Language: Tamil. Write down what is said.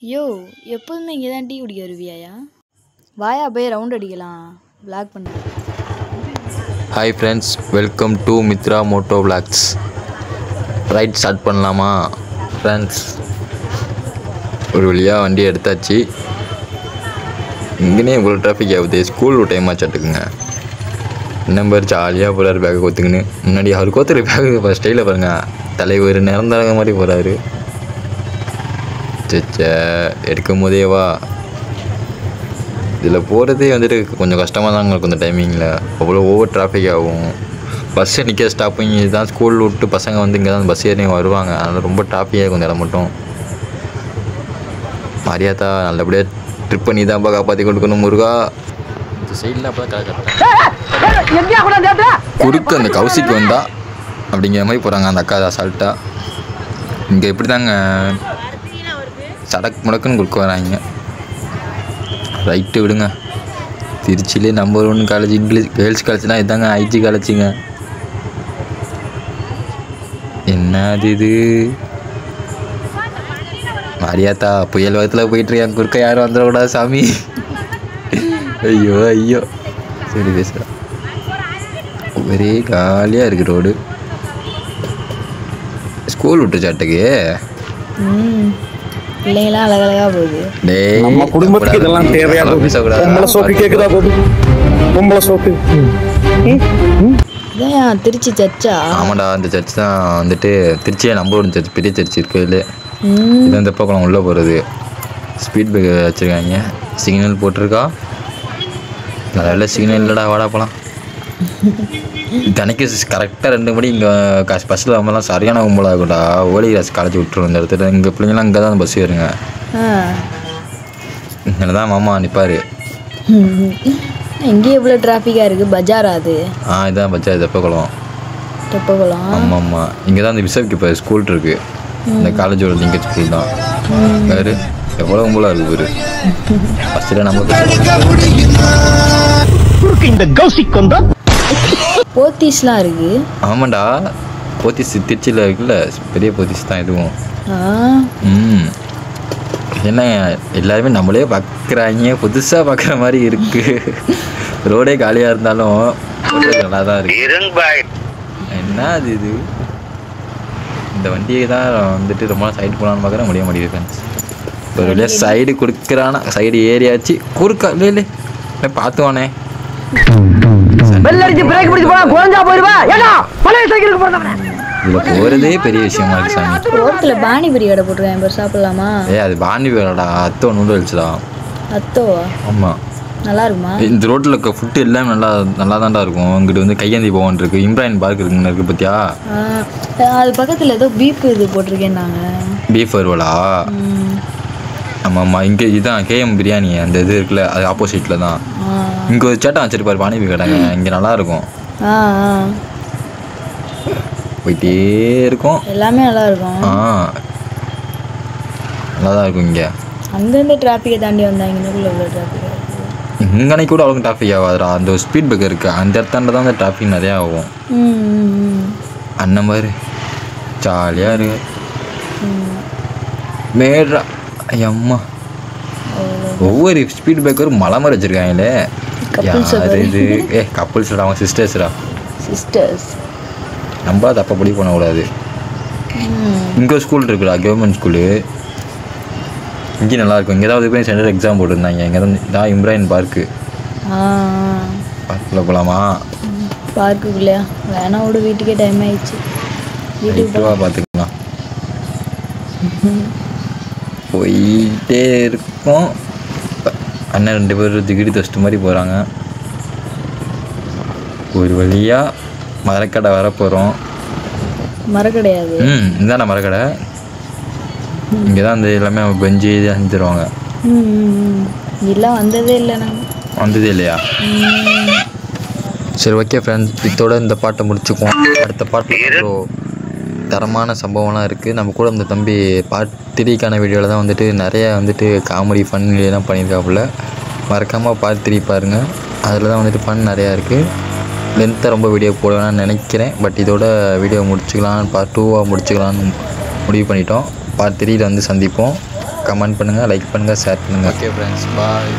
யோ எப்போதுமே இங்கே தான் டீ குடிக்க வருவியாயா? வாயா போய் ரவுண்ட் அடிக்கலாம். விளாக் பண்ண. Hi friends, welcome to Mitra moto vlogs. Right start பண்ணலாமா ஃப்ரெண்ட்ஸ்? ஒரு வழியாக வண்டி எடுத்தாச்சு. இங்கேனே இவ்வளோ டிராஃபிக் ஆகுது. School time ஆச்சாட்டுக்குங்க. நம்பர் ஜாலியாக போகிறாரு பேக்கை கொத்துக்குன்னு. முன்னாடி அவர் கோத்துற பேக்கு ஃபஸ்ட் ஸ்டைலில் பாருங்கள். தலைவர் நிறந்தாங்க மாதிரி போகிறாரு. சச்ச எடுக்கும் போதே வா. இதில் போகிறதே வந்துட்டு கொஞ்சம் கஷ்டமாக தாங்க இருக்கும். இந்த டைமிங்கில் அவ்வளோ ஓவர் டிராஃபிக் ஆகும். பஸ்ஸை நிற்க ஸ்டாப்பிங் இதுதான். ஸ்கூல் விட்டு பசங்க வந்து இங்கே தான் பஸ் ஏறி வருவாங்க. அதனால் ரொம்ப டிராஃபிக்காக இருக்கும் இந்த இடம் மட்டும். மரியாதா நல்லபடியாக ட்ரிப் பண்ணி தான்ப்பா காப்பாற்றி கொடுக்கணும் முருகா. இந்த சைடில் அப்போ தான் குறுக்கு அந்த கவுசிக்கு வந்தா அப்படிங்கிற மாதிரி போகிறாங்க அந்த அக்கா அசால்ட்டாக. இங்கே எப்படி தாங்க சடக்கு முடக்குன்னு குறுக்க வராங்க. ரைட்டு விடுங்க. திருச்சியிலே நம்பர் 1 காலேஜ் இங்கிலீஷ் கேர்ள்ஸ் காலேஜ்னால் இதாங்க ஐஜி காலேஜுங்க. என்னது இது? மரியாதா புயல் வகத்தில் போயிட்டுருக்கேன். குறுக்க யாரும் வந்துடக்கூடாது சாமி. ஐயோ ஐயோ. சரி பேசுகிறேன். ஒரே காலியாக இருக்குது ரோடு. ஸ்கூல் விட்டுச்சாட்டுக்கு பிள்ளைங்களாம் அழகழகாக போகுது. நம்ம குடும்பத்துக்கு இதெல்லாம் தேவையா? பொம்பளை சோக்கு கேக்குதா? பொம்பளை சோக்கு இதான் திருச்சி சர்ச்சா? ஆமாடா, அந்த சர்ச் தான் வந்துட்டு திருச்சியே நம்பர் 1 சர்ச், பெரிய சர்ச் இருக்குது. இல்லை இது அந்த பக்கம் உள்ளே போகிறது. ஸ்பீட் பிரேக்கர் வச்சுருக்காங்க. சிக்னல் போட்டிருக்கா. நல்ல சிக்னல் இல்லைடா, வாடா போகலாம். தனிக்கு கரெக்டாக 2 மணி இங்கே பஸ்ஸில் நம்மலாம் சரியான கும்பலாக இருக்கும்டா. ஓலிகிராஸ் காலேஜ் விட்டுருவோம் இந்த இடத்துல. இங்கே பிள்ளைங்களாம் இங்கே தான் பஸ் ஏறுங்க. இங்கே தான் மாமா நிற்பார். இங்கே எவ்வளோ டிராஃபிக்காக இருக்குது. பஜாரா அது? இதுதான் பஜார். தெப்பக்குளம். தெப்பக்குளம். ஆமாம் ஆமாம். இங்கே தான் அந்த பிசப்க்கு இப்போ ஸ்கூல் இருக்குது. இந்த காலேஜோட லிங்க ஸ்கூல் தான். வேறு எவ்வளோ கும்பலாக இருக்குது பேர். ஃபஸ்ட்டில் நம்ம போத்தீஸ்லாம் இருக்கு. ஆமாண்டா, போத்தீஸ் திருச்சியில் இருக்குல்ல, பெரிய போத்தீஸ் தான் இதுவும். என்ன எல்லாருமே நம்மளே பார்க்குறாங்க, புதுசாக பார்க்குற மாதிரி இருக்குது. ரோடே காலியாக இருந்தாலும் நல்லா தான் இருக்கு. என்ன அது இது? இந்த வண்டியை தான் வந்துட்டு ரொம்ப நாள் சைடு போகலான்னு பார்க்குறேன், முடிய மாட்டேங்குது ஃப்ரெண்ட்ஸ். ஒரு வழியாக சைடு கொடுக்குறானா, சைடு ஏறியாச்சு. குறுக்கா இல்லை இல்லை பார்த்துவானே. இதுல போறதே பெரிய விஷயமா இருக்கு சாமி. ரோட்ல பானிபூரி கடை போட்டுருக்கேன், பேர் சாப்பிடலாமா? அது பானிபூரிடா, அத்தோ நூடுல்ஸ்டா. அத்தோவா? ஆமா. நல்லா இருக்குமா? இந்த ரோட்ல இருக்க ஃபுட்டு எல்லாமே நல்லா தான்டா இருக்கும். இங்கிட்டு வந்து கையேந்தி பவன் இருக்கு, இம்ரான் பார்க் இருக்கு பத்தியா? அது பக்கத்துல ஏதோ பீஃப் இது போட்டிருக்கேன் நாங்க. பீஃப் வருவலா? ஆமாம் ஆமாம். இங்கே இதுதான் கேஎம் பிரியாணி அந்த இது இருக்குல்ல, அது ஆப்போசிட்டில் தான். இங்கே ஒரு சேட்டை வச்சிருப்பாரு பானிபூரி கடைங்க. இங்கே நல்லாயிருக்கும். போயிட்டே இருக்கும். எல்லாமே நல்லா இருக்கும். நல்லா தான் இருக்கும். இங்கே அங்கேருந்து டிராஃபிக்கை தாண்டி வந்தாங்க. இங்கேக்குள்ள இவ்வளோ டிராஃபிக் இங்கே கூட அவ்வளோ டிராஃபிக் ஆகாதுடா. அந்த ஒரு ஸ்பீட் பிரேக்கர் இருக்குது, அந்த இடத்தாண்ட தான் அந்த டிராஃபிக் நிறையா ஆகும். அந்த மாதிரி ஜாலியாக இருக்கு. மேட்ரா அம்மா ஒவ்வொரு ஸ்பீட் பிரேக்கரும் மலை மாதிரி வச்சுருக்காங்களே. யார் இது? கப்புள்ஸ்டா, அவங்க சிஸ்டர்ஸ்டா. சிஸ்டர்ஸ் நம்ம தப்ப படி பண்ணக்கூடாது. இங்கே ஸ்கூல் இருக்குடா, கவர்மெண்ட் ஸ்கூலு. இங்கே நல்லாயிருக்கும். இங்கே தான் போய் சென்டர் எக்ஸாம் போட்டிருந்தாங்க. இங்கே தான் இம்ரான் பார்க்கு. பார்க்குள்ளே போகலாமா? பார்க்குள்ளேயா? வேணா விட, வீட்டுக்கே டைம் ஆயிடுச்சு. வீட்டுக்கு பார்த்துக்கலாம். போயிட்டே இருக்கும். அண்ணன் 2 பேர் திகிடி தஸ்ட்டு மாதிரி போகிறாங்க. ஒரு வழியாக மரக்கடை வர போகிறோம். மரக்கடையாது? இந்தாண்ணா மரக்கடை. இங்கே தான் அந்த எல்லாமே பெஞ்சு இதாக செஞ்சுருவாங்க. இதெல்லாம் வந்ததே இல்லை. நாங்கள் வந்ததே இல்லையா? சரி ஓகே ஃப்ரெண்ட்ஸ், இதோட இந்த பாட்டை முடிச்சுக்குவோம். அடுத்த பாட்டு தரமான சம்பவம்லாம் இருக்குது. நம்ம கூட இந்த தம்பி பார்ட் 3க்கான வீடியோவில் தான் வந்துட்டு நிறையா வந்துட்டு காமெடி ஃபன் எல்லாம் பண்ணியிருக்காப்புல. மறக்காமல் பார்ட் 3 பாருங்கள். அதில் தான் வந்துட்டு ஃபன் நிறையா இருக்குது. லென்த்தாக ரொம்ப வீடியோ போடலான்னு நினைக்கிறேன். பட் இதோட வீடியோ முடிச்சுக்கலாம், பார்ட் 2 முடிச்சுக்கலான்னு முடிவு பண்ணிட்டோம். பார்ட் 3 வந்து சந்திப்போம். கமெண்ட் பண்ணுங்கள், லைக் பண்ணுங்கள், ஷேர் பண்ணுங்கள். ஓகே ஃப்ரெண்ட்ஸ், பாய்.